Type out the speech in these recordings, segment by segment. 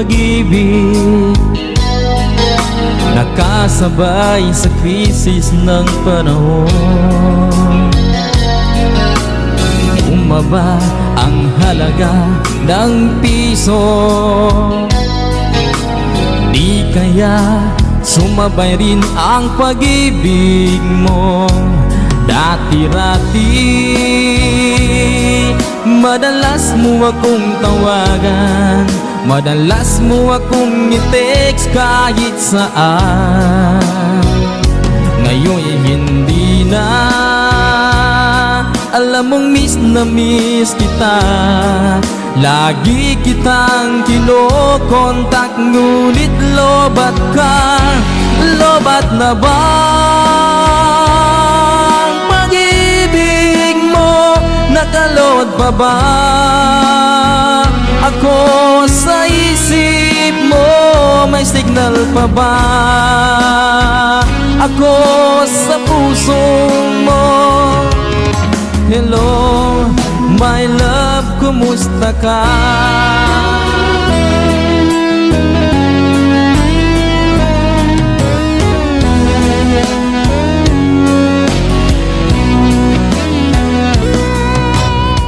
pag-ibig, nakasabay sa krisis ng panahon. Bumaba ang halaga ng piso, di kaya sumabay rin ang pag-ibig mo. Dati-rati madalas mo akong tawagan, madalas mo akong i-text kahit saan. Ngayon hindi na, alam mong miss na miss kita. Lagi kitang kinokontak, ngunit lobat ka. Lobat na ba ang pag-ibig mo? Nakalod pa ba ako sa isip mo? May signal pa ba ako sa puso mo? Hello, my love, kumusta ka?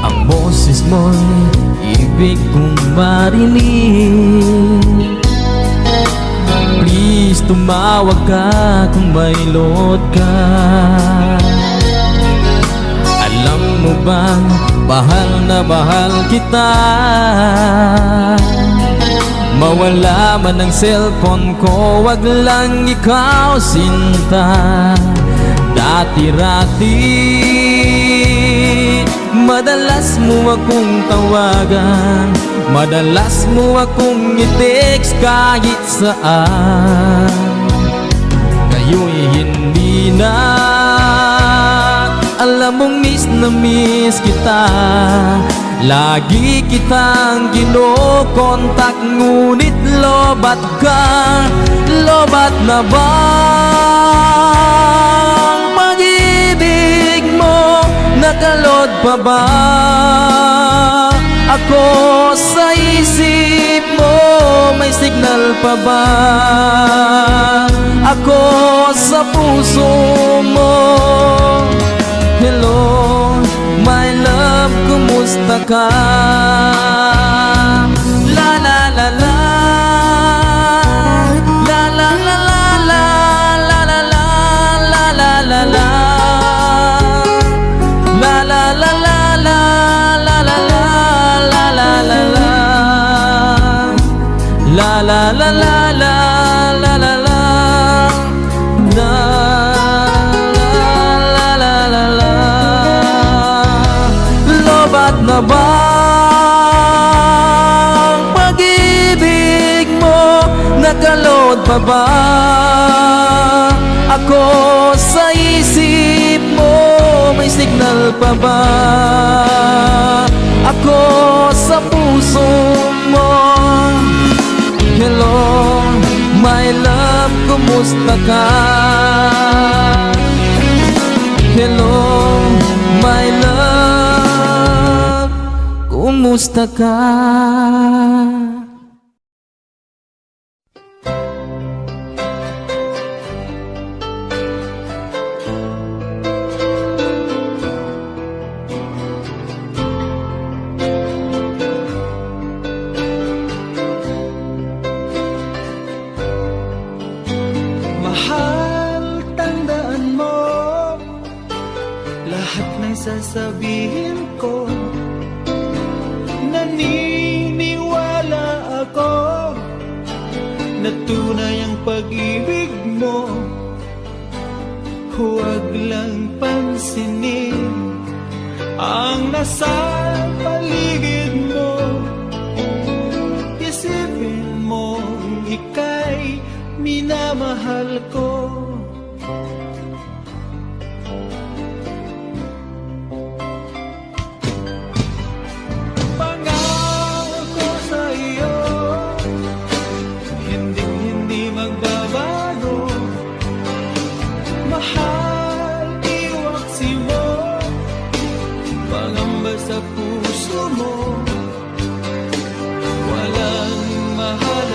Ang boses mo'y ibig kong marinig. Please, tumawag ka kung may load ka. Alam mo bang mahal na mahal kita? Mawala man ang cellphone ko, wag lang ikaw sinta. Dati-rati madalas mo akong tawagan, madalas mo akong i-text kahit saan. Ngayon hindi na, alam mong miss na miss kita. Lagi kitang kinokontak, ngunit lobat ka. Lobat na ba ang pag-ibig mo? Nakalod pa ba ako sa isip mo? May signal pa ba ako sa puso mo? Hello, my love, kumusta ka? La la la la, la la la la, la la la la, la la la, la la la la, la la la, la la la la, la la la la, la la la. Lobat na ba ang pag-ibig mo? Nakalod pa ba ako sa isip mo? May signal pa ba ako sa puso mo? Hello, my love, kumusta ka? Hello, my love, kumusta ka? Mahal, tandaan mo lahat ng sasabihin ko. Naniniwala ako na tunay ang pag-ibig mo. Huwag lang pansinin ang nasa paligid mo. Isipin mo ika'y minamahal ko. Pangako sa iyo, hindi magbabago. Mahal, iwaksi mo, pangamba sa puso mo. Walang mahal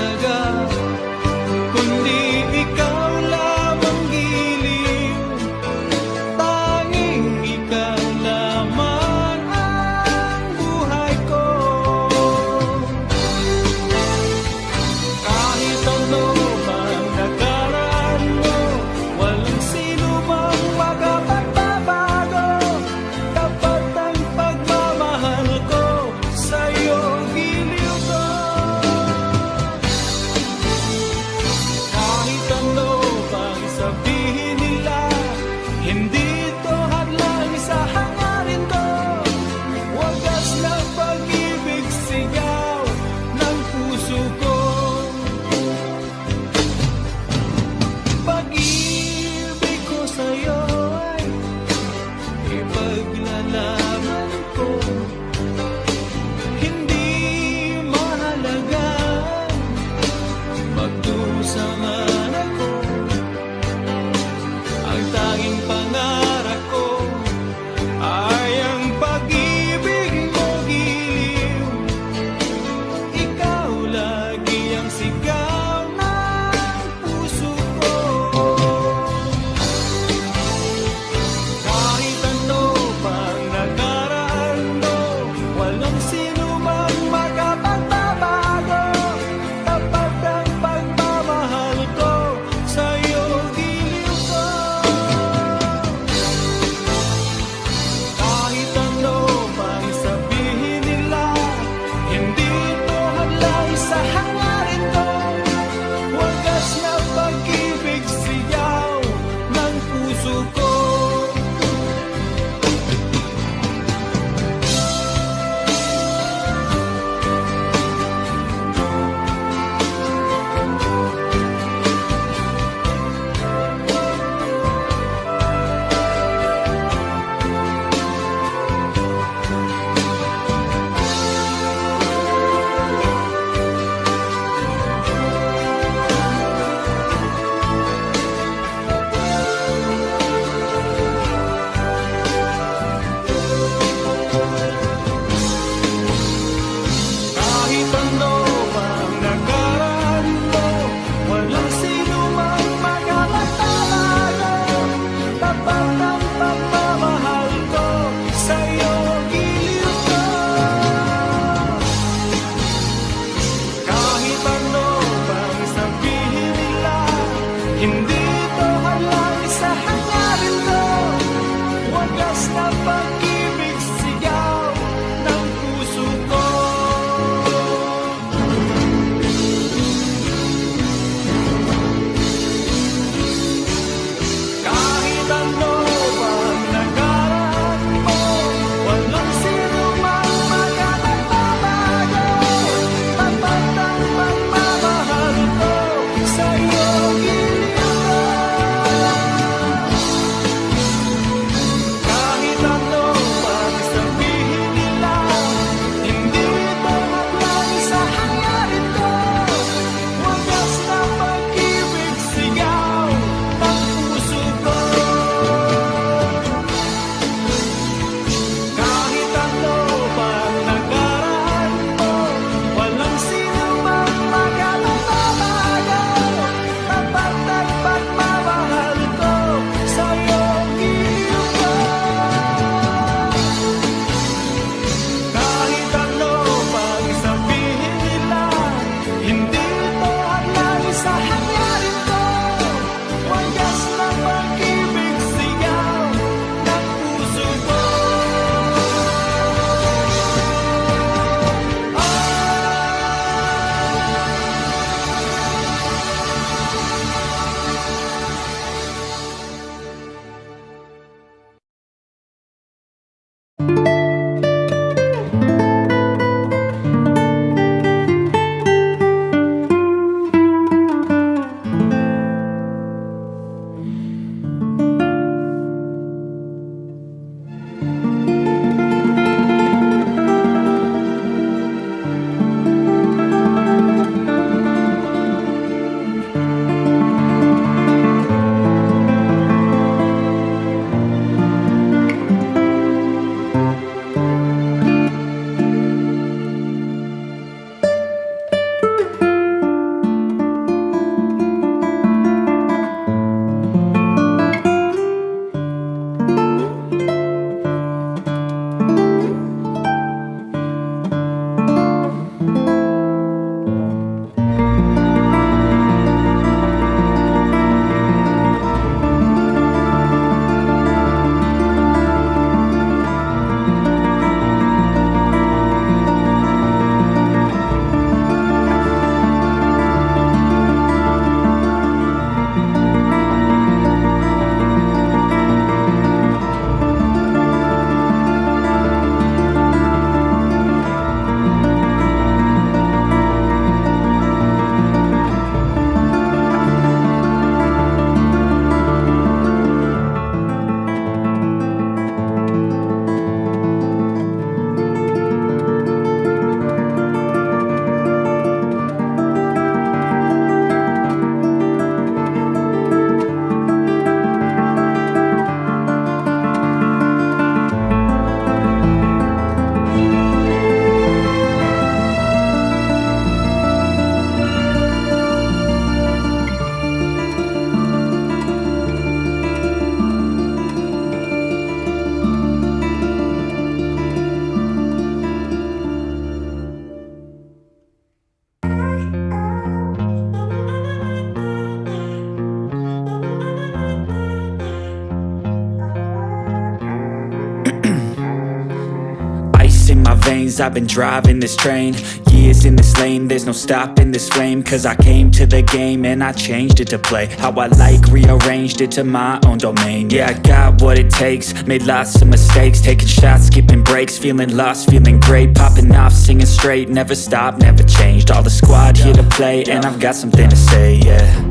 lanes, I've been driving this train. Years in this lane, there's no stopping this flame. Cause I came to the game and I changed it to play how I like, rearranged it to my own domain. Yeah, I got what it takes, made lots of mistakes, taking shots, skipping breaks, feeling lost, feeling great, popping off, singing straight, never stopped, never changed. All the squad here to play, and I've got something to say, yeah.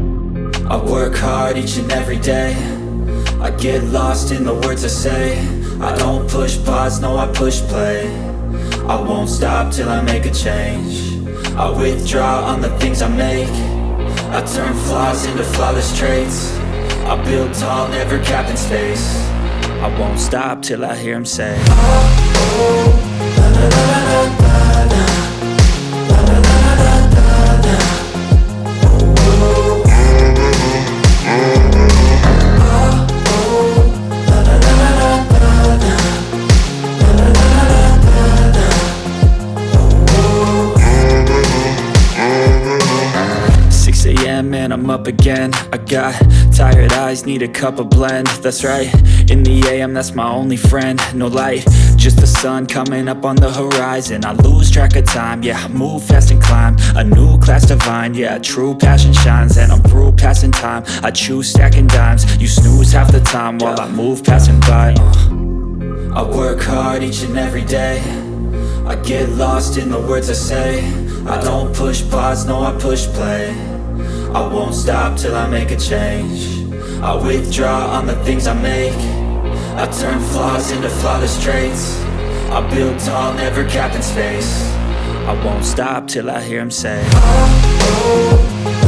I work hard each and every day, I get lost in the words I say. I don't push pause, no I push play. I won't stop till I make a change. I withdraw on the things I make. I turn flaws into flawless traits. I build tall, never capped in space. I won't stop till I hear him say, oh, oh, la la la la la la. Man, I'm up again. I got tired eyes, need a cup of blend. That's right, in the AM, that's my only friend. No light, just the sun coming up on the horizon. I lose track of time, yeah, I move fast and climb a new class divine, yeah, true passion shines. And I'm through passing time, I choose stacking dimes. You snooze half the time while I move passing by. I work hard each and every day, I get lost in the words I say. I don't push pause, no I push play. I won't stop till I make a change. I withdraw on the things I make. I turn flaws into flawless traits. I build tall, never capped in space. I won't stop till I hear him say, oh, oh,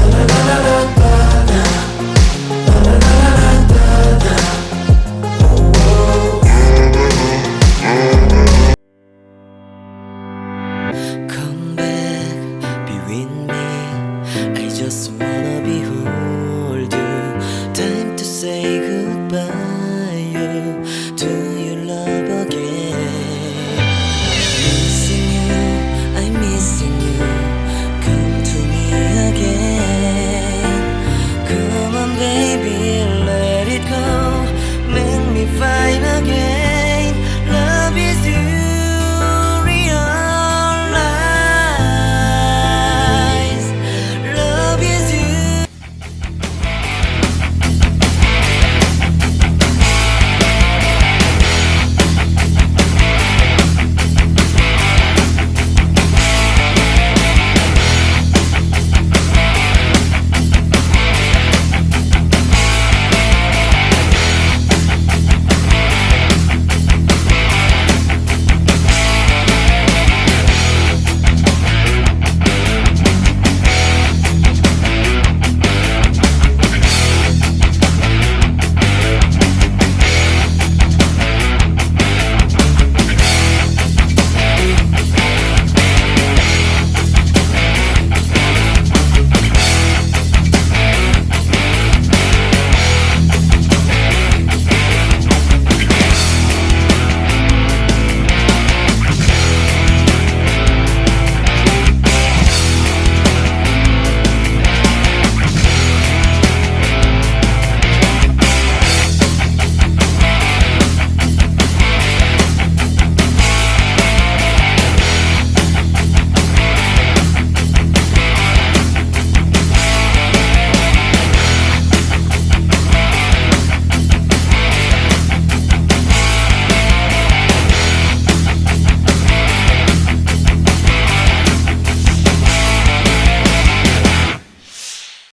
la la la la la la. La la la la la la. Oh, oh. Come back, be with me. I just wanna be who